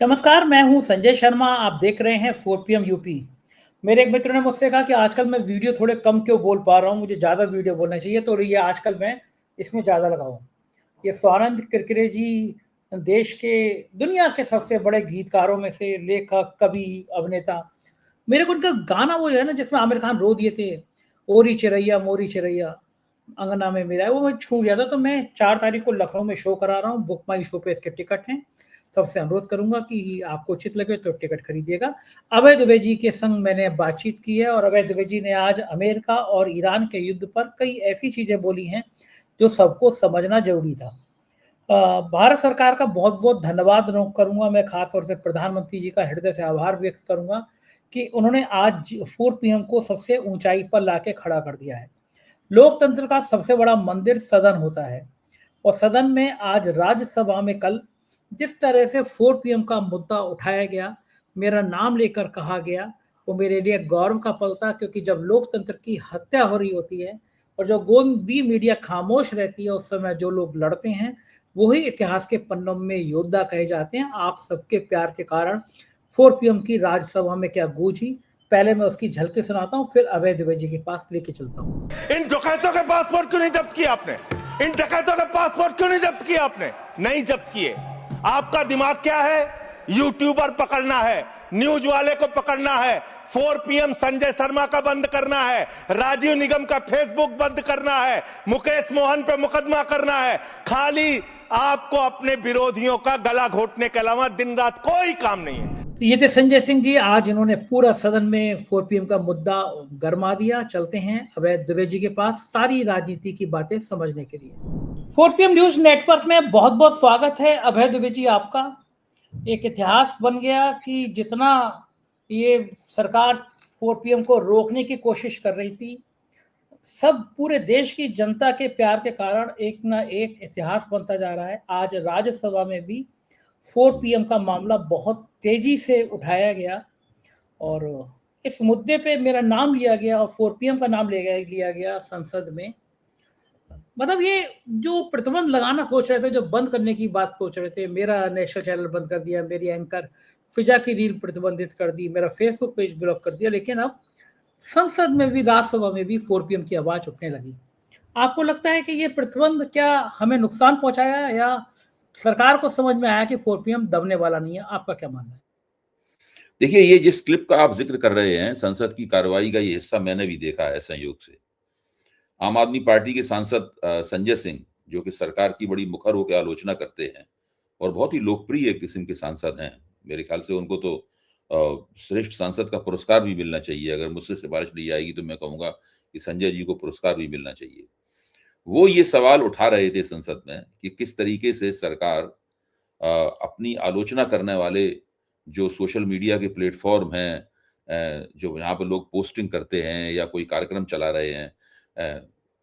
नमस्कार, मैं हूं संजय शर्मा। आप देख रहे हैं 4 PM यूपी। मेरे एक मित्र ने मुझसे कहा कि आजकल मैं वीडियो थोड़े कम क्यों बोल पा रहा हूं, मुझे ज़्यादा वीडियो बोलना चाहिए, तो ये आजकल मैं इसमें ज़्यादा लगा हूं। ये स्वानंद किरकिरे जी देश के दुनिया के सबसे बड़े गीतकारों में से लेखक, कवि, अभिनेता। मेरे को उनका गाना वो जो है ना जिसमें आमिर खान रो दिए थे, ओरी चिरैया मोरी चिरैया अंगना में मेरा है, वो मैं छू गया था। तो मैं 4 तारीख को लखनऊ में शो करा रहा हूँ, बुक माई शो पे इसके टिकट हैं। सबसे अनुरोध करूंगा कि आपको उचित लगे तो टिकट खरीदिएगा। अभय दुबे जी के संग मैंने बातचीत की है और अभय दुबे जी ने आज अमेरिका और ईरान के युद्ध पर कई ऐसी चीजें बोली हैं जो सबको समझना जरूरी था। भारत सरकार का बहुत बहुत धन्यवाद करूंगा मैं, खास तौर से प्रधानमंत्री जी का हृदय से आभार व्यक्त करूंगा कि उन्होंने आज 4 PM को सबसे ऊंचाई पर लाके खड़ा कर दिया है। लोकतंत्र का सबसे बड़ा मंदिर सदन होता है और सदन में आज राज्यसभा में कल जिस तरह से 4 PM का मुद्दा उठाया गया, मेरा नाम लेकर कहा गया, वो मेरे लिए गौरव का पल था, क्योंकि जब लोकतंत्र की हत्या हो रही होती है और जो गोदी मीडिया खामोश रहती है, उस समय जो लोग लड़ते हैं वही इतिहास के पन्नों में योद्धा कहे जाते हैं। आप सबके प्यार के कारण 4 PM की राज्यसभा में क्या गूंजी, पहले मैं उसकी झलकी सुनाता हूँ, फिर अभय दुबे जी के पास लेके चलता हूँ। इन डकैतों के पासपोर्ट क्यों नहीं जब्त किया आपने? इन डकैतों के पासपोर्ट क्यों नहीं जब्त किया आपने? नहीं जब्त किए। आपका दिमाग क्या है? यूट्यूबर पकड़ना है, न्यूज वाले को पकड़ना है, 4 PM संजय शर्मा का बंद करना है, राजीव निगम का फेसबुक बंद करना है, मुकेश मोहन पे मुकदमा करना है। खाली आपको अपने विरोधियों का गला घोटने के अलावा दिन रात कोई काम नहीं है। तो ये थे संजय सिंह जी। आज इन्होंने पूरा सदन में 4 PM का मुद्दा गरमा दिया। चलते हैं अभय दुबे जी के पास सारी राजनीति की बातें समझने के लिए। 4 PM न्यूज नेटवर्क में बहुत बहुत स्वागत है अभय दुबे जी आपका। एक इतिहास बन गया कि जितना ये सरकार 4 PM को रोकने की कोशिश कर रही थी, सब पूरे देश की जनता के प्यार के कारण एक ना एक इतिहास बनता जा रहा है। आज राज्यसभा में भी 4 PM का मामला बहुत तेजी से उठाया गया और इस मुद्दे पे मेरा नाम लिया गया और 4 PM का नाम लिया गया संसद में। मतलब ये जो प्रतिबंध लगाना सोच रहे थे, जो बंद करने की बात सोच रहे थे, मेरा नेशनल चैनल बंद कर दिया, मेरी एंकर फिजा की रील प्रतिबंधित कर दी, मेरा फेसबुक पेज ब्लॉक कर दिया, लेकिन अब संसद में भी, राज्यसभा में भी 4 PM की आवाज उठने लगी। आपको लगता है कि ये प्रतिबंध क्या हमें नुकसान पहुंचाया या सरकार को समझ में आया कि 4 PM दबने वाला नहीं है? आपका क्या मानना है? देखिए, ये जिस क्लिप का आप ज़िक्र कर रहे हैं, संसद की कार्रवाई का ये हिस्सा मैंने भी देखा है संयोग से। आम आदमी पार्टी के सांसद संजय सिंह, जो कि सरकार की बड़ी मुखर होकर आलोचना करते हैं और बहुत ही लोकप्रिय किस्म के सांसद हैं। मेरे ख्याल से उनको तो श्रेष्ठ सांसद का पुरस्कार भी मिलना चाहिए। अगर मुझसे सिफारिश ली जाएगी तो मैं कहूँगा कि संजय जी को पुरस्कार भी मिलना चाहिए। वो ये सवाल उठा रहे थे संसद में कि किस तरीके से सरकार अपनी आलोचना करने वाले जो सोशल मीडिया के प्लेटफ़ॉर्म हैं, जो यहाँ पे लोग पोस्टिंग करते हैं या कोई कार्यक्रम चला रहे हैं,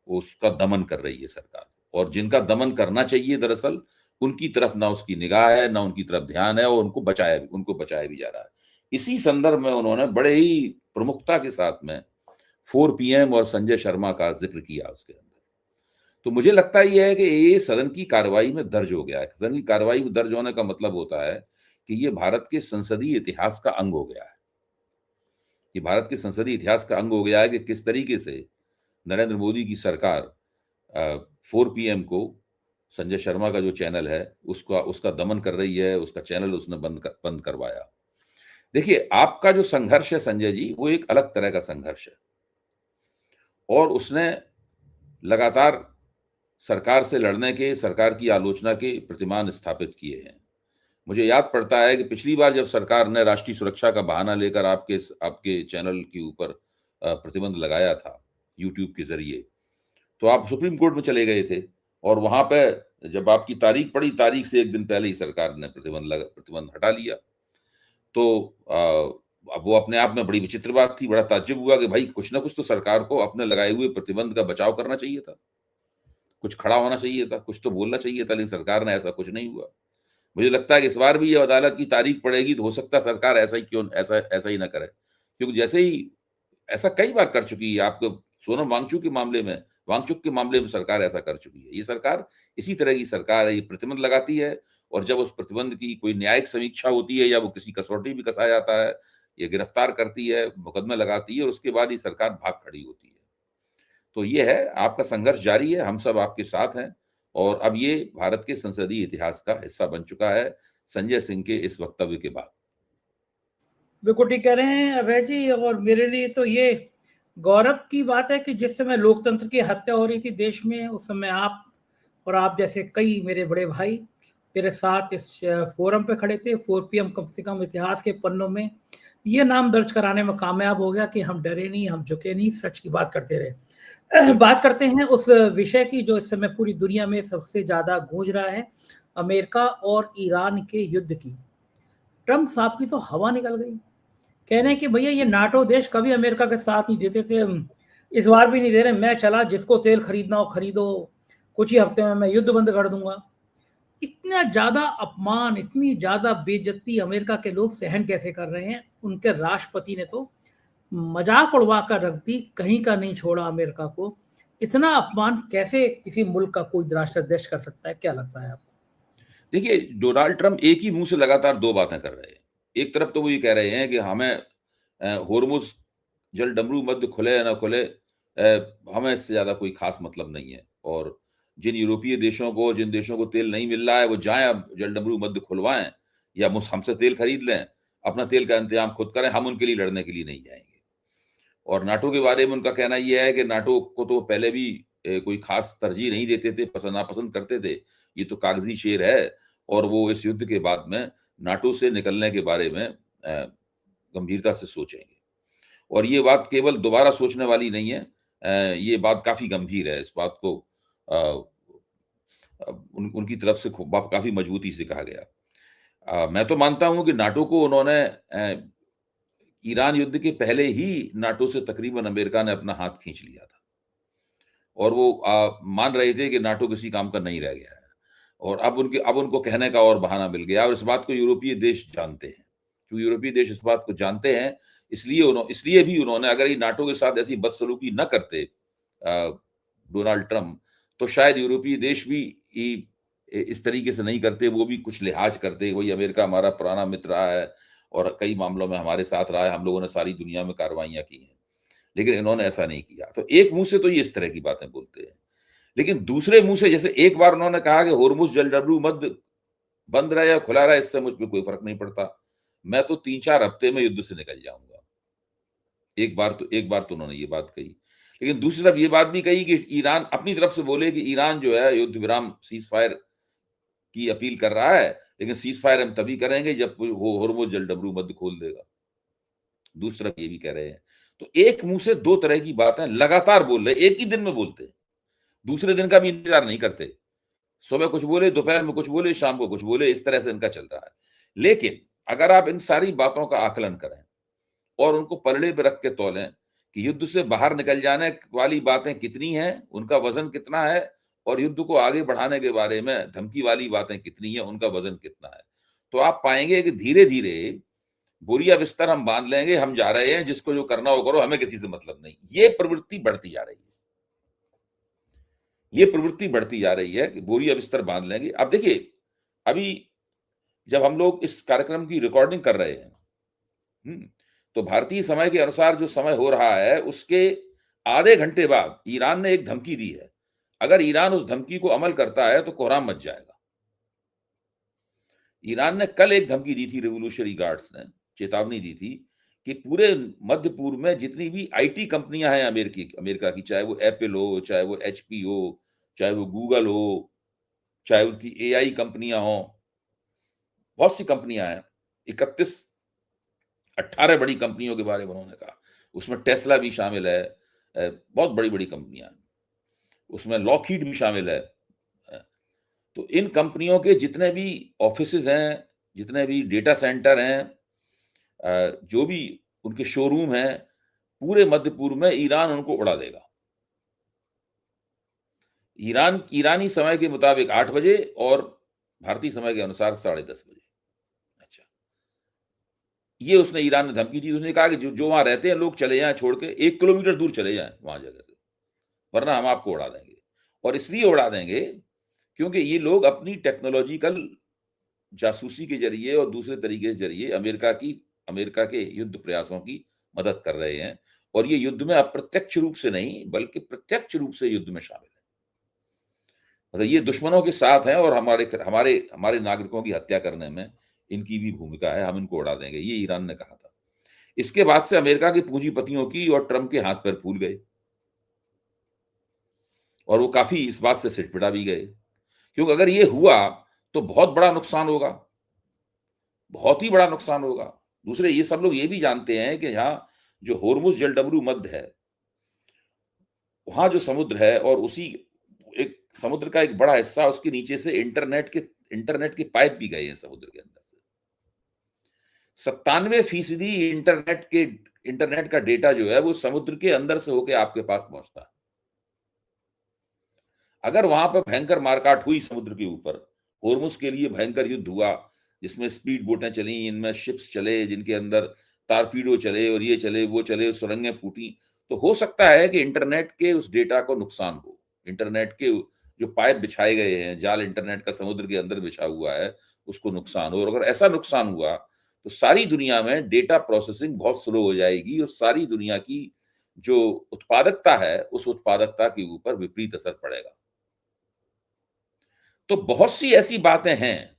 उसका दमन कर रही है सरकार। और जिनका दमन करना चाहिए दरअसल, उनकी तरफ ना उसकी निगाह है, ना उनकी तरफ ध्यान है और उनको बचाया भी जा रहा है। इसी संदर्भ में उन्होंने बड़े ही प्रमुखता के साथ में 4 PM और संजय शर्मा का ज़िक्र किया उसके अंदर। तो मुझे लगता ये है कि ये सदन की कार्रवाई में दर्ज हो गया है। सदन की कार्रवाई में दर्ज होने का मतलब होता है कि ये भारत के संसदीय इतिहास का अंग हो गया है। ये भारत के संसदीय इतिहास का अंग हो गया है कि किस तरीके से नरेंद्र मोदी की सरकार 4 PM को, संजय शर्मा का जो चैनल है, उसका दमन कर रही है, उसका चैनल उसने बंद करवाया। देखिए, आपका जो संघर्ष है संजय जी, वो एक अलग तरह का संघर्ष है और उसने लगातार सरकार से लड़ने के, सरकार की आलोचना के प्रतिमान स्थापित किए हैं। मुझे याद पड़ता है कि पिछली बार जब सरकार ने राष्ट्रीय सुरक्षा का बहाना लेकर आपके चैनल के ऊपर प्रतिबंध लगाया था यूट्यूब के ज़रिए, तो आप सुप्रीम कोर्ट में चले गए थे और वहाँ पे जब आपकी तारीख पड़ी, तारीख से 1 दिन पहले ही सरकार ने प्रतिबंध हटा लिया। तो अब वो अपने आप में बड़ी विचित्र बात थी। बड़ा ताज्जुब हुआ कि भाई कुछ ना कुछ तो सरकार को अपने लगाए हुए प्रतिबंध का बचाव करना चाहिए था। कुछ खड़ा होना चाहिए था, कुछ तो बोलना चाहिए था, लेकिन सरकार ने ऐसा कुछ नहीं हुआ। मुझे लगता है कि इस बार भी ये अदालत की तारीख पड़ेगी तो हो सकता है सरकार ऐसा ही ना करे। क्योंकि जैसे ही ऐसा कई बार कर चुकी है, आपको सोनम वांगचुक के मामले में सरकार ऐसा कर चुकी है। ये सरकार इसी तरह की सरकार है, ये प्रतिबंध लगाती है और जब उस प्रतिबंध की कोई न्यायिक समीक्षा होती है या वो किसी कसौटी भी कसा जाता है, ये गिरफ्तार करती है, मुकदमा लगाती है और उसके बाद ही सरकार भाग खड़ी होती है। तो ये है, आपका संघर्ष जारी है, हम सब आपके साथ हैं और अब ये भारत के संसदीय इतिहास का हिस्सा बन चुका है संजय सिंह के इस वक्तव्य के बाद। बिल्कुल ठीक कह रहे हैं अभय जी। और मेरे लिए तो ये गौरव की बात है कि जिस समय लोकतंत्र की हत्या हो रही थी देश में, उस समय आप और आप जैसे कई मेरे बड़े भाई मेरे साथ इस फोरम पे खड़े थे। 4PM कम से कम इतिहास के पन्नों में ये नाम दर्ज कराने में कामयाब हो गया कि हम डरे नहीं, हम झुके नहीं, सच की बात करते रहे। बात करते हैं उस विषय की जो इस समय पूरी दुनिया में सबसे ज्यादा गूंज रहा है, अमेरिका और ईरान के युद्ध की। ट्रम्प साहब की तो हवा निकल गई, कह रहे हैं कि भैया ये नाटो देश कभी अमेरिका के साथ नहीं देते थे, इस बार भी नहीं दे रहे, मैं चला, जिसको तेल खरीदना हो खरीदो, कुछ ही हफ्ते में मैं युद्ध बंद कर दूंगा। इतना ज्यादा अपमान, इतनी ज्यादा बेइज्जती अमेरिका के लोग सहन कैसे कर रहे हैं? उनके राष्ट्रपति ने तो मजाक उड़वा कर रख दी, कहीं का नहीं छोड़ा अमेरिका को। इतना अपमान कैसे किसी मुल्क का कोई राष्ट्राध्यक्ष कर सकता है? क्या लगता है आपको? देखिए, डोनाल्ड ट्रंप एक ही मुंह से लगातार दो बातें कर रहे हैं। एक तरफ तो वो ये कह रहे हैं कि हमें होर्मुज जलडमरू मध्य खुले या ना खुले, हमें इससे ज्यादा कोई खास मतलब नहीं है, और जिन यूरोपीय देशों को, जिन देशों को तेल नहीं मिल रहा है, वो जाएं अब जलडमरू मध्य खुलवाएं या हमसे तेल खरीद लें, अपना तेल का इंतजाम खुद करें, हम उनके लिए लड़ने के लिए नहीं जाएंगे। और नाटो के बारे में उनका कहना यह है कि नाटो को तो पहले भी कोई खास तरजीह नहीं देते थे, नापसंद करते थे, ये तो कागजी शेर है, और वो इस युद्ध के बाद में नाटो से निकलने के बारे में गंभीरता से सोचेंगे। और ये बात केवल दोबारा सोचने वाली नहीं है, ये बात काफी गंभीर है। इस बात को उनकी तरफ से काफी मजबूती से कहा गया। मैं तो मानता हूं कि नाटो को उन्होंने ईरान युद्ध के पहले ही नाटो से तकरीबन अमेरिका ने अपना हाथ खींच लिया था, और वो मान रहे थे कि नाटो किसी काम का नहीं रह गया है, और अब उनको कहने का और बहाना मिल गया। और इस बात को यूरोपीय देश जानते हैं, क्योंकि यूरोपीय देश इस बात को जानते हैं, इसलिए भी उन्होंने, अगर ये नाटो के साथ ऐसी बदसलूकी न करते डोनाल्ड ट्रंप, तो शायद यूरोपीय देश भी इस तरीके से नहीं करते, वो भी कुछ लिहाज करते। वही अमेरिका हमारा पुराना मित्र रहा है और कई मामलों में हमारे साथ रहा है, हम लोगों ने सारी दुनिया में कार्रवाइयां की हैं, लेकिन इन्होंने ऐसा नहीं किया। तो एक मुंह से तो ये इस तरह की बातें बोलते हैं, लेकिन दूसरे मुंह से, जैसे एक बार उन्होंने कहा कि होर्मुज जलडमरू मध्य बंद रहा या खुला रहा, इससे मुझ पर कोई फर्क नहीं पड़ता, मैं तो 3-4 हफ्ते में युद्ध से निकल जाऊंगा। एक बार तो उन्होंने ये बात कही, लेकिन दूसरी तरफ ये बात भी कही कि ईरान अपनी तरफ से बोले कि ईरान जो है युद्ध विराम, सीज फायर की अपील कर रहा है, लेकिन सीज फायर हम तभी करेंगे जब होर्मुज जलडमरू मध्य खोल देगा। दूसरी तरफ ये भी कह रहे हैं। तो एक मुंह से दो तरह की बातें लगातार बोल रहे, एक ही दिन में बोलते हैं, दूसरे दिन का भी इंतजार नहीं करते। सुबह कुछ बोले, दोपहर में कुछ बोले, शाम को कुछ बोले, इस तरह से इनका चल रहा है। लेकिन अगर आप इन सारी बातों का आकलन करें और उनको पलड़े पे रख के तौलें कि युद्ध से बाहर निकल जाने वाली बातें कितनी हैं, उनका वजन कितना है, और युद्ध को आगे बढ़ाने के बारे में धमकी वाली बातें कितनी है, उनका वजन कितना है, तो आप पाएंगे कि धीरे धीरे बोरिया बिस्तर हम बांध लेंगे, हम जा रहे हैं, जिसको जो करना हो करो, हमें किसी से मतलब नहीं। ये प्रवृत्ति बढ़ती जा रही है, ये प्रवृत्ति बढ़ती जा रही है कि बोरिया बिस्तर बांध लेंगे। अब देखिए, अभी जब हम लोग इस कार्यक्रम की रिकॉर्डिंग कर रहे हैं, तो भारतीय समय के अनुसार जो समय हो रहा है, उसके आधे घंटे बाद ईरान ने एक धमकी दी है। अगर ईरान उस धमकी को अमल करता है तो कोहराम मच जाएगा। ईरान ने कल एक धमकी दी थी, रिवोल्यूशनरी गार्ड्स ने चेतावनी दी थी कि पूरे मध्य पूर्व में जितनी भी आईटी कंपनियां हैं अमेरिका की, चाहे वो एप्पल हो, चाहे वो एचपी हो, चाहे वो गूगल हो, चाहे उसकी एआई कंपनियां हो, बहुत सी कंपनियां हैं, 18 बड़ी कंपनियों के बारे में उन्होंने कहा। उसमें टेस्ला भी शामिल है, बहुत बड़ी बड़ी कंपनियां, उसमें लॉकहीड भी शामिल है। तो इन कंपनियों के जितने भी ऑफिसेज हैं, जितने भी डेटा सेंटर हैं, जो भी उनके शोरूम हैं, पूरे मध्य पूर्व में ईरान उनको उड़ा देगा। ईरानी समय के मुताबिक 8 बजे और भारतीय समय के अनुसार 10:30 बजे। अच्छा, ये उसने, ईरान ने धमकी दी। उसने कहा कि जो वहां रहते हैं लोग चले जाएं, छोड़ के 1 किलोमीटर दूर चले जाएं वहां जगह से, वरना हम आपको उड़ा देंगे। और इसलिए उड़ा देंगे क्योंकि ये लोग अपनी टेक्नोलॉजिकल जासूसी के जरिए और दूसरे तरीके के जरिए अमेरिका के युद्ध प्रयासों की मदद कर रहे हैं, और ये युद्ध में अप्रत्यक्ष रूप से नहीं बल्कि प्रत्यक्ष रूप से युद्ध में शामिल है। मतलब ये दुश्मनों के साथ हैं और हमारे हमारे हमारे नागरिकों की हत्या करने में इनकी भी भूमिका है, हम इनको उड़ा देंगे, ये ईरान ने कहा था। इसके बाद से अमेरिका के पूंजीपतियों की और ट्रंप के हाथ पैर फूल गए, और वो काफी इस बात से सिटपिटा भी गए, क्योंकि अगर ये हुआ तो बहुत बड़ा नुकसान होगा, बहुत ही बड़ा नुकसान होगा। दूसरे ये सब लोग ये भी जानते हैं कि यहाँ जो होर्मुज जलडमरू मध्य है, वहां जो समुद्र है और उसी एक समुद्र का एक बड़ा हिस्सा, उसके नीचे से इंटरनेट के पाइप भी गए हैं समुद्र के अंदर से। 97% इंटरनेट का डेटा जो है वो समुद्र के अंदर से होकर आपके पास पहुंचता है। अगर वहां पर भयंकर मारकाट हुई समुद्र के ऊपर, होर्मुज के लिए भयंकर युद्ध हुआ, जिसमें स्पीड बोटें चली, इनमें शिप्स चले, जिनके अंदर टारपीडो चले और ये चले वो चले, सुरंगें फूटी, तो हो सकता है कि इंटरनेट के उस डेटा को नुकसान हो। इंटरनेट के जो पाइप बिछाए गए हैं, जाल इंटरनेट का समुद्र के अंदर बिछा हुआ है, उसको नुकसान हो। और अगर ऐसा नुकसान हुआ तो सारी दुनिया में डेटा प्रोसेसिंग बहुत स्लो हो जाएगी और सारी दुनिया की जो उत्पादकता है उस उत्पादकता के ऊपर विपरीत असर पड़ेगा। तो बहुत सी ऐसी बातें हैं,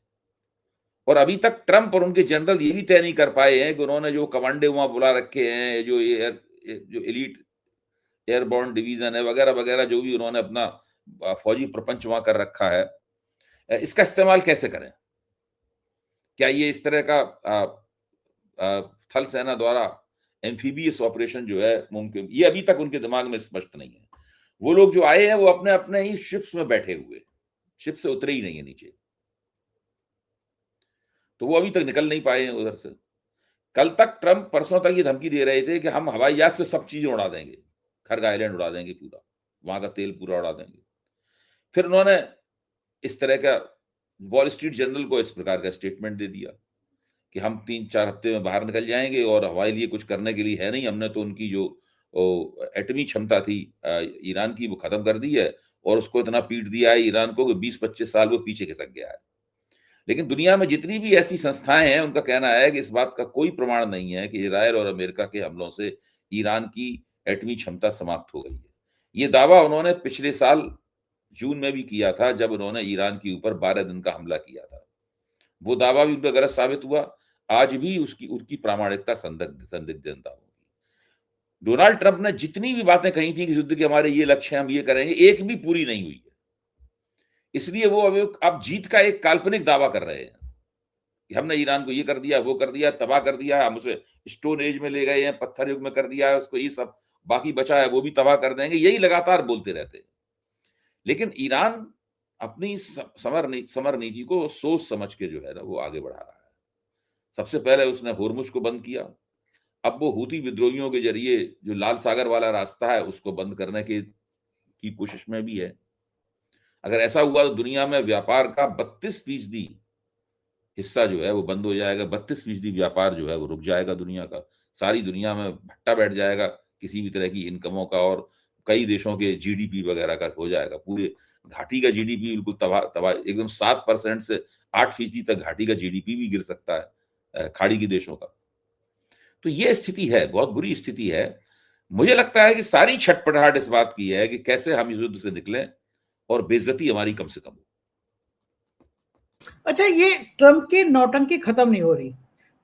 और अभी तक ट्रंप और उनके जनरल ये भी तय नहीं कर पाए हैं कि उन्होंने जो कमांडे वहां बुला रखे हैं, जो एलीट एयरबोर्न डिवीजन है वगैरह वगैरह, जो भी उन्होंने अपना फौजी प्रपंच वहां कर रखा है, इसका इस्तेमाल कैसे करें? क्या ये इस तरह का थल सेना द्वारा एम्फीबियस ऑपरेशन जो है मुमकिन? ये अभी तक उनके दिमाग में स्पष्ट नहीं है। वो लोग जो आए हैं वो अपने अपने ही शिप्स में बैठे हुए, शिप से उतरे ही नहीं है नीचे, तो वो अभी तक निकल नहीं पाए हैं उधर से। कल तक ट्रंप, परसों तक ये धमकी दे रहे थे कि हम हवाई जहाज से सब चीजें उड़ा देंगे, खरग आइलैंड उड़ा देंगे, पूरा वहां का तेल पूरा उड़ा देंगे। फिर उन्होंने इस तरह का वॉल स्ट्रीट जर्नल को इस प्रकार का स्टेटमेंट दे दिया कि हम 3-4 हफ्ते में बाहर निकल जाएंगे और हवाई लिए कुछ करने के लिए है नहीं, हमने तो उनकी जो एटमी क्षमता थी ईरान की वो खत्म कर दी है, और उसको इतना पीट दिया है ईरान को कि 20-25 साल वो पीछे खिसक गया है। लेकिन दुनिया में जितनी भी ऐसी संस्थाएं हैं उनका कहना है कि इस बात का कोई प्रमाण नहीं है कि इजराइल और अमेरिका के हमलों से ईरान की एटमी क्षमता समाप्त हो गई है। ये दावा उन्होंने पिछले साल जून में भी किया था, जब उन्होंने ईरान के ऊपर 12 दिन का हमला किया था। वो दावा भी उनका गलत साबित हुआ। आज भी उसकी प्रामाणिकता संदिग्धता होगी। डोनाल्ड ट्रंप ने जितनी भी बातें कही थी कि युद्ध के हमारे ये लक्ष्य, हम ये करेंगे, एक भी पूरी नहीं हुई है। इसलिए वो अब जीत का एक काल्पनिक दावा कर रहे हैं कि हमने ईरान को ये कर दिया, वो कर दिया, तबाह कर दिया, हम उसे स्टोन एज में ले गए हैं, पत्थर युग में कर दिया है उसको, ये सब बाकी बचा है वो भी तबाह कर देंगे, यही लगातार बोलते रहते हैं। लेकिन ईरान अपनी समर नीति को सोच समझ के जो है ना वो आगे बढ़ा रहा है। सबसे पहले उसने होर्मुज को बंद किया, अब वो हूती विद्रोहियों के जरिए जो लाल सागर वाला रास्ता है उसको बंद करने की कोशिश में भी है। अगर ऐसा हुआ तो दुनिया में व्यापार का 32% हिस्सा जो है वो बंद हो जाएगा। 32% व्यापार जो है वो रुक जाएगा दुनिया का। सारी दुनिया में भट्टा बैठ जाएगा किसी भी तरह की इनकमों का, और कई देशों के जीडीपी वगैरह का हो जाएगा। पूरे घाटी का जीडीपी बिल्कुल तबाह एकदम 7% से 8% तक घाटी का जीडीपी भी गिर सकता है खाड़ी के देशों का। तो ये स्थिति है, बहुत बुरी स्थिति है। मुझे लगता है कि सारी छटपटाहट इस बात की है कि कैसे हम इस युद्ध से निकलें और बेइज्जती हमारी कम से कम हो। अच्छा, ये ट्रंप की नौटंकी खत्म नहीं हो रही।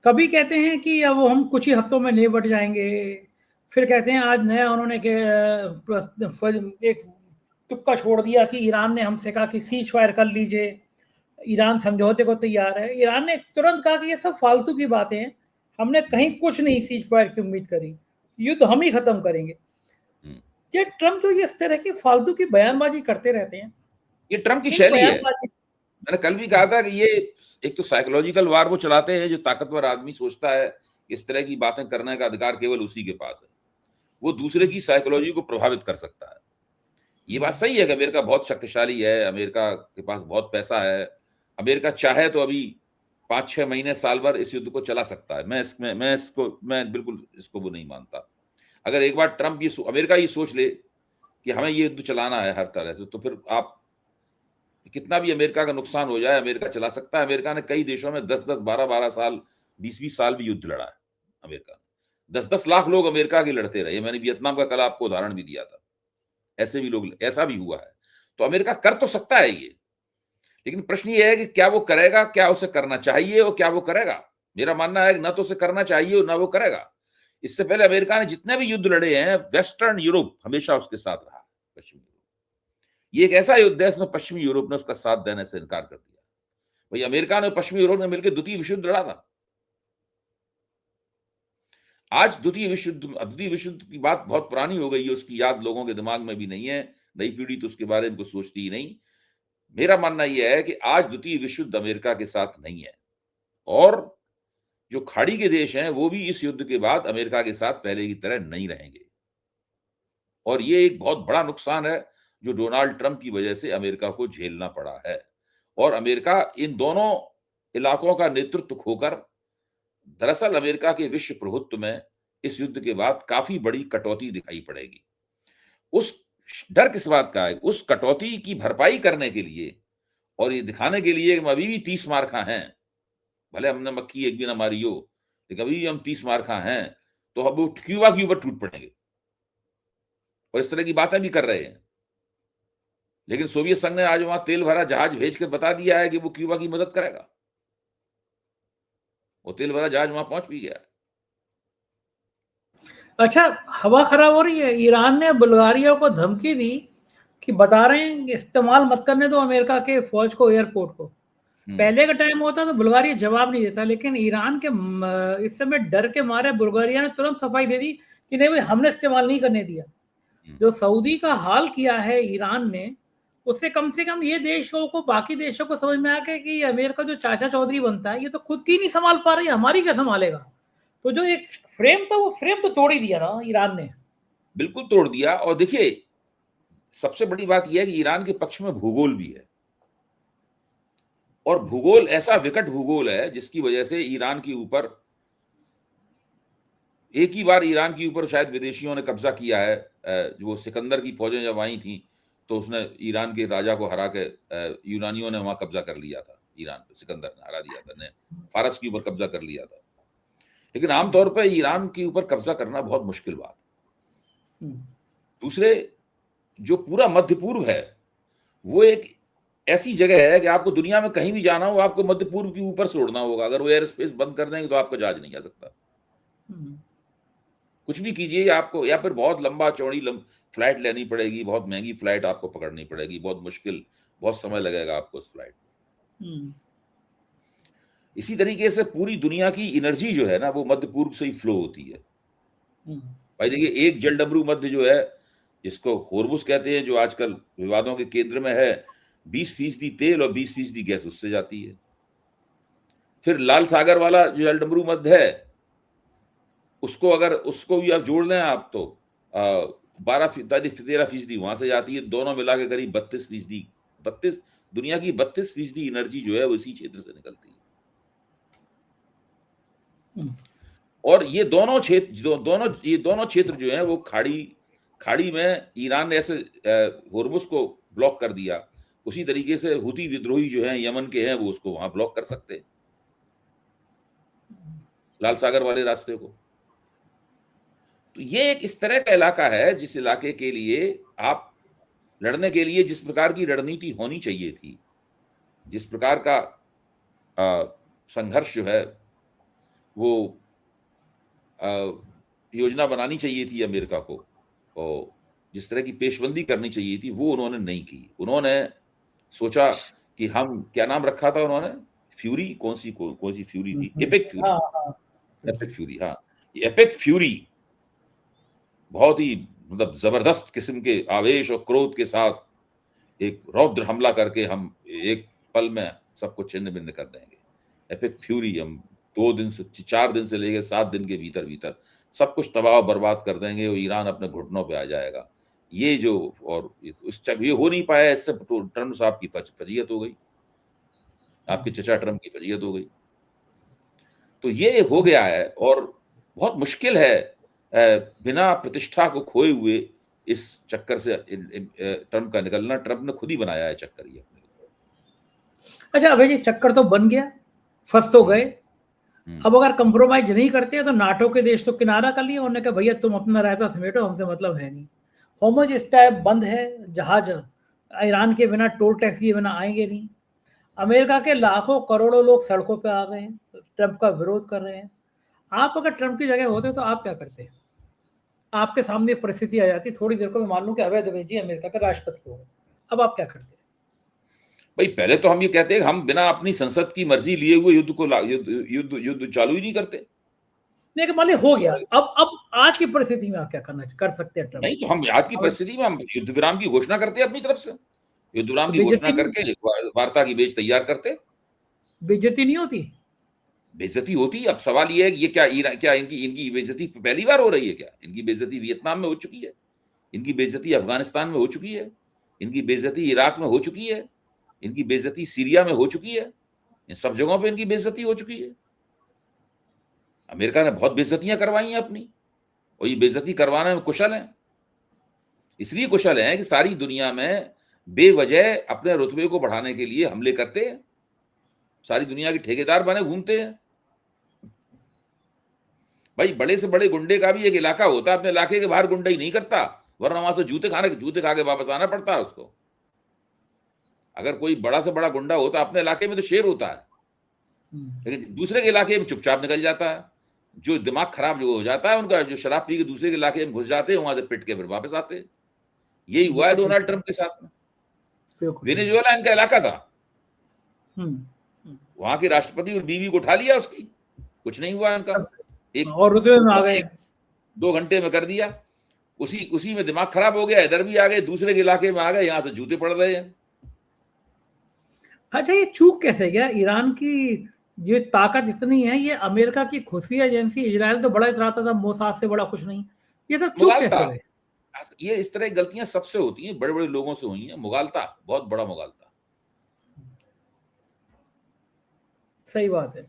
कभी कहते हैं कि अब हम कुछ ही हफ्तों में निपट जाएंगे, फिर कहते हैं आज नया उन्होंने एक तुक्का छोड़ दिया कि ईरान ने हमसे कहा कि सीज फायर कर लीजिए, ईरान समझौते को तैयार है। ईरान ने तुरंत कहा कि ये सब फालतू की बातें हैं, हमने कहीं कुछ नहीं सीज फायर की उम्मीद करी, युद्ध हम ही खत्म करेंगे। ये ट्रंप जो ये इस तरह की फालतू की बयानबाजी करते रहते हैं, ये ट्रंप की शैली है। मैंने कल भी कहा था कि ये एक तो साइकोलॉजिकल वार वो चलाते हैं, जो ताकतवर आदमी सोचता है इस तरह की बातें करने का अधिकार केवल उसी के पास है, वो दूसरे की साइकोलॉजी को प्रभावित कर सकता है। ये बात सही है कि अमेरिका बहुत शक्तिशाली है, अमेरिका के पास बहुत पैसा है, अमेरिका चाहे तो अभी 5-6 महीने साल भर इस युद्ध को चला सकता है। मैं बिल्कुल इसको वो नहीं मानता। अगर एक बार ट्रंप अमेरिका ये सोच ले कि हमें ये युद्ध चलाना है हर तरह से, तो फिर आप कितना भी अमेरिका का नुकसान हो जाए, अमेरिका चला सकता है। अमेरिका ने कई देशों में 10-10, 12-12 साल, 20-20 साल भी युद्ध लड़ा है। अमेरिका 10-10 लाख लोग अमेरिका के लड़ते रहे। मैंने वियतनाम का कल आपको उदाहरण भी दिया था। ऐसे भी लोग, ऐसा भी हुआ है। तो अमेरिका कर तो सकता है ये, लेकिन प्रश्न ये है कि क्या वो करेगा, क्या उसे करना चाहिए और क्या वो करेगा। मेरा मानना है कि ना तो उसे करना चाहिए और ना वो करेगा। इससे पहले अमेरिका ने जितने भी युद्ध लड़े हैं, वेस्टर्न यूरोप हमेशा उसके साथ रहा, पश्चिमी यूरोप। ये एक ऐसा युद्ध है इसमें पश्चिमी यूरोप ने उसका साथ देने से इनकार कर दिया। भाई अमेरिका ने पश्चिमी यूरोप ने मिलकर द्वितीय विश्व युद्ध लड़ा था। आज द्वितीय विश्व युद्ध की बात बहुत पुरानी हो गई है, उसकी याद लोगों के दिमाग में भी नहीं है। नई पीढ़ी तो उसके बारे में कुछ सोचती ही नहीं। मेरा मानना यह है कि आज द्वितीय विश्व युद्ध अमेरिका के साथ नहीं है, और जो खाड़ी के देश हैं वो भी इस युद्ध के बाद अमेरिका के साथ पहले की तरह नहीं रहेंगे। और ये एक बहुत बड़ा नुकसान है जो डोनाल्ड ट्रंप की वजह से अमेरिका को झेलना पड़ा है। और अमेरिका इन दोनों इलाकों का नेतृत्व खोकर, दरअसल अमेरिका के विश्व प्रभुत्व में इस युद्ध के बाद काफी बड़ी कटौती दिखाई पड़ेगी। उस डर किस बात का है? उस कटौती की भरपाई करने के लिए और ये दिखाने के लिए कि हम अभी भी 30 मार खा हैं, भले हमने मक्खी एक भी ना मारी हो, लेकिन अभी भी हम 30 मार खा हैं, तो अब वो क्यूबा के ऊपर टूट पड़ेंगे और इस तरह की बातें भी कर रहे हैं। लेकिन सोवियत संघ ने आज वहां तेल भरा जहाज भेजकर बता दिया है कि वो क्यूबा की मदद करेगा। वो तेल भरा जहाज वहां पहुंच भी गया। अच्छा, हवा खराब हो रही है। ईरान ने बुल्गारिया को धमकी दी कि बता रहे हैं इस्तेमाल मत करने दो अमेरिका के फौज को, एयरपोर्ट को। पहले का टाइम होता तो बुल्गारिया जवाब नहीं देता, लेकिन ईरान के इस समय डर के मारे बुल्गारिया ने तुरंत सफाई दे दी कि नहीं भाई, हमने इस्तेमाल नहीं करने दिया। जो सऊदी का हाल किया है ईरान ने, उससे कम से कम ये देशों को, बाकी देशों को समझ में आ गया कि अमेरिका जो चाचा चौधरी बनता है, ये तो खुद की नहीं संभाल पा रही, हमारी क्या संभालेगा। तो जो एक फ्रेम था, वो फ्रेम तो तोड़ ही दिया ना ईरान ने। बिल्कुल तोड़ दिया। और देखिए, सबसे बड़ी बात यह है कि ईरान के पक्ष में भूगोल भी है, और भूगोल ऐसा विकट भूगोल है जिसकी वजह से ईरान के ऊपर, एक ही बार ईरान के ऊपर शायद विदेशियों ने कब्जा किया है। जो सिकंदर की फौजें जब आई थी तो उसने ईरान के राजा को हरा के, यूनानियों ने वहां कब्जा कर लिया था। ईरान पे सिकंदर ने हरा दिया था, ने फारस के ऊपर कब्जा कर लिया था। लेकिन आमतौर पर ईरान के ऊपर कब्जा करना बहुत मुश्किल बात। दूसरे, जो पूरा मध्य पूर्व है वो एक ऐसी जगह है कि आपको दुनिया में कहीं भी जाना हो, आपको मध्य पूर्व के ऊपर से उड़ना होगा। अगर वो एयर स्पेस बंद कर देंगे तो आपका जहाज नहीं जा सकता। कुछ भी कीजिए आपको, या फिर बहुत लंबा चौड़ी फ्लाइट लेनी पड़ेगी, बहुत महंगी फ्लाइट आपको पकड़नी पड़ेगी, बहुत मुश्किल, बहुत समय लगेगा आपको उस फ्लाइट में। इसी तरीके से पूरी दुनिया की एनर्जी जो है ना, वो मध्य पूर्व से ही फ्लो होती है। भाई देखिए, एक जलडमरू मध्य जो है, जिसको होर्मुज कहते हैं, जो आजकल विवादों के केंद्र में है, 20% तेल और 20% गैस उससे जाती है। फिर लाल सागर वाला जो जलडमरू मध्य है, उसको भी आप जोड़ लें आप, तो 13% वहां से जाती है। दोनों मिला के करीब 32%, दुनिया की 32% एनर्जी जो है वो इसी क्षेत्र से निकलती है। और ये दोनों क्षेत्र जो है वो खाड़ी में ईरान ने ऐसे होर्मुज को ब्लॉक कर दिया, उसी तरीके से हुती विद्रोही जो हैं यमन के हैं, वो उसको वहां ब्लॉक कर सकते हैं, लाल सागर वाले रास्ते को। तो ये एक इस तरह का इलाका है जिस इलाके के लिए आप लड़ने के लिए जिस प्रकार की रणनीति होनी चाहिए थी, जिस प्रकार का संघर्ष जो है वो योजना बनानी चाहिए थी अमेरिका को, और जिस तरह की पेशबंदी करनी चाहिए थी, वो उन्होंने नहीं की। उन्होंने सोचा कि हम, क्या नाम रखा था उन्होंने, फ्यूरी, कौन सी फ्यूरी थी, एपिक फ्यूरी। हाँ, एपिक फ्यूरी बहुत ही मतलब जबरदस्त किस्म के आवेश और क्रोध के साथ एक रौद्र हमला करके हम एक पल में सबको छिन्न भिन्न कर देंगे। एपिक फ्यूरी, हम 2 दिन से 4 दिन से लेकर 7 दिन के भीतर सब कुछ तबाह बर्बाद कर देंगे और ईरान अपने घुटनों पे आ जाएगा। ये जो, और ये हो नहीं पाया, इससे ट्रम्प साहब की फजीयत हो गई, आपके चचा ट्रम्प की फजीयत हो गई। तो ये हो गया है, और बहुत मुश्किल है बिना प्रतिष्ठा को खोए हुए इस चक्कर से ट्रम्प का निकलना। ट्रम्प ने खुद ही बनाया है चक्कर ये अपने। अच्छा अभय जी, चक्कर तो बन गया, फंस तो गए। अब अगर कंप्रोमाइज नहीं करते तो नाटो के देश तो किनारा कर लिए, उन्होंने कहा भैया तुम अपना रायता समेटो, हमसे मतलब है नहीं। होमज स्टैप बंद है, जहाज ईरान के बिना टोल टैक्स के बिना आएंगे नहीं। अमेरिका के लाखों करोड़ों लोग सड़कों पे आ गए हैं, ट्रंप का विरोध कर रहे हैं। आप अगर ट्रंप की जगह होते तो आप क्या करते? आपके सामने परिस्थिति आ जाती, थोड़ी देर को मैं मान लूं कि अवैध जी अमेरिका के राष्ट्रपति हो गए, अब आप क्या करते? भाई पहले तो हम ये कहते हैं हम बिना अपनी संसद की मर्जी लिए हुए युद्ध चालू ही नहीं करते। नहीं मान ली हो गया, अब आज की परिस्थिति में आप क्या कर सकते हैं? नहीं तो हम आज की परिस्थिति में हम युद्ध विराम की घोषणा करते हैं अपनी तरफ से, युद्ध विराम की घोषणा करके वार्ता की बेच तैयार करते। बेइज्जती नहीं होती? बेइज्जती होती। अब सवाल ये है कि ये क्या इनकी बेइज्जती पहली बार हो रही है क्या? इनकी बेइज्जती वियतनाम में हो चुकी है, इनकी बेइज्जती अफगानिस्तान में हो चुकी है, इनकी बेइज्जती इराक में हो चुकी है, इनकी बेइज्जती सीरिया में हो चुकी है, इन सब जगहों पे इनकी बेइज्जती हो चुकी है। अमेरिका ने बहुत बेइज्जतियां करवाई हैं अपनी, और ये बेइज्जती करवाने में कुशल हैं। इसलिए कुशल हैं कि सारी दुनिया में बेवजह अपने रुतबे को बढ़ाने के लिए हमले करते हैं, सारी दुनिया के ठेकेदार बने घूमते हैं। भाई बड़े से बड़े गुंडे का भी एक इलाका होता है, अपने इलाके के बाहर गुंडा ही नहीं करता, वरना वहां से जूते खा के वापस आना पड़ता है उसको। अगर कोई बड़ा से बड़ा गुंडा होता अपने इलाके में तो शेर होता है, लेकिन दूसरे के इलाके में चुपचाप निकल जाता है। जो दिमाग खराब जो हो जाता है उनका, जो शराब पी के दूसरे के इलाके में घुस जाते हैं, वहां से पिट के फिर वापस आते हैं। यही हुआ है डोनाल्ड ट्रंप के साथ में। वेनेजुएला इनका इलाका था, वहां के राष्ट्रपति और बीवी को उठा लिया, उसकी कुछ नहीं हुआ इनका, एक और रुतबे में आ गए, 2 घंटे में कर दिया। उसी में दिमाग खराब हो गया, इधर भी आ गए, दूसरे के इलाके में आ गए, यहाँ से जूते पड़ रहे हैं। अच्छा ये चूक कैसे गया? ईरान की जो ताकत इतनी है, ये अमेरिका की खुफिया एजेंसी इजराइल तो बड़ा इतराता था, मोसाद से बड़ा कुछ नहीं, ये सब चूक कैसे गए? ये इस तरह की गलतियां सबसे होती हैं, बड़े बड़े लोगों से हुई हैं। मुगालता, बहुत बड़ा मुगालता। सही बात है।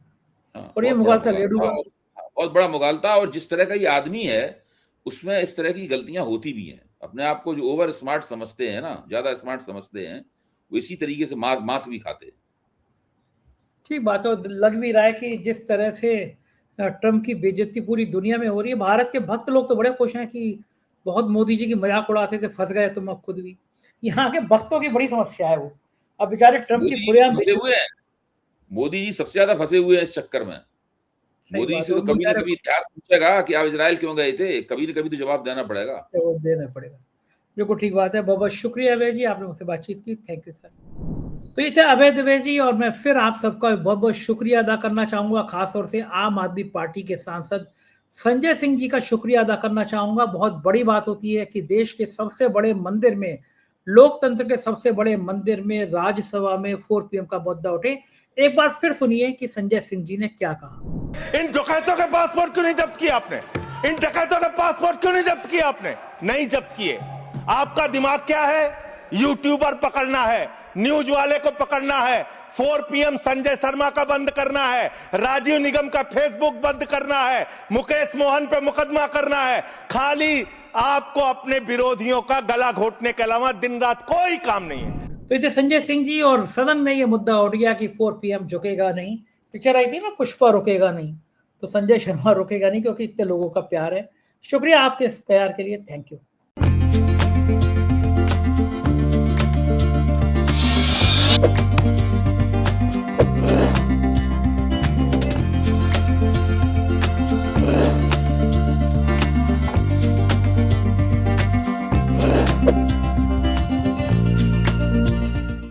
हाँ, और ये मुगालता लेडूगा, बहुत बड़ा मुगालता। और जिस तरह का ये आदमी है उसमें इस तरह की गलतियां होती भी हैं। अपने आप को जो ओवर स्मार्ट समझते हैं ना, ज्यादा स्मार्ट समझते हैं, वो इसी तरीके से मात भी खाते हैं। ठीक बात है। लग भी रहा है कि जिस तरह से ट्रंप की बेइज्जती पूरी दुनिया में हो रही है, भारत के भक्त लोग तो बड़े खुश हैं कि बहुत मोदी जी की मजाक उड़ाते थे, फंस गए तुम अब खुद भी। यहाँ के भक्तों की बड़ी समस्या है, वो अब बेचारे ट्रंप की फंसे हुए हैं। मोदी जी सबसे ज्यादा फंसे हुए हैं इस चक्कर में। मोदी जी से तो कभी ना कभी इतिहास पूछेगा कि आप इजराइल क्यों गए थे, कभी ना कभी तो जवाब देना पड़ेगा। बिल्कुल ठीक बात है। बहुत बहुत शुक्रिया अभय जी, आपने मुझसे बातचीत की, थैंक यू सर। तो ये थे अभय द्विवेदी जी, और मैं फिर आप सबका बहुत बहुत शुक्रिया अदा करना चाहूंगा, खासतौर से आम आदमी पार्टी के सांसद संजय सिंह जी का शुक्रिया अदा करना चाहूंगा। बहुत बड़ी बात होती है कि देश के सबसे बड़े मंदिर में, लोकतंत्र के सबसे बड़े मंदिर में, राज्यसभा में 4 PM का मुद्दा उठे। एक बार फिर सुनिए कि संजय सिंह जी ने क्या कहा। इन डकैतों के पासपोर्ट क्यों नहीं जब्त किए आपने? इन डकैतों के पासपोर्ट क्यों नहीं जब्त किए आपने? नहीं जब्त किए। आपका दिमाग क्या है? यूट्यूबर पकड़ना है, न्यूज वाले को पकड़ना है, 4 PM संजय शर्मा का बंद करना है, राजीव निगम का फेसबुक बंद करना है, मुकेश मोहन पे मुकदमा करना है। खाली आपको अपने विरोधियों का गला घोटने के अलावा दिन रात कोई काम नहीं है। तो इधर संजय सिंह जी, और सदन में ये मुद्दा उठ गया कि 4 PM झुकेगा नहीं। पिक्चर आई थी ना पुष्पा, रुकेगा नहीं, तो संजय शर्मा रुकेगा नहीं, क्योंकि इतने लोगों का प्यार है। शुक्रिया आपके प्यार के लिए, थैंक यू।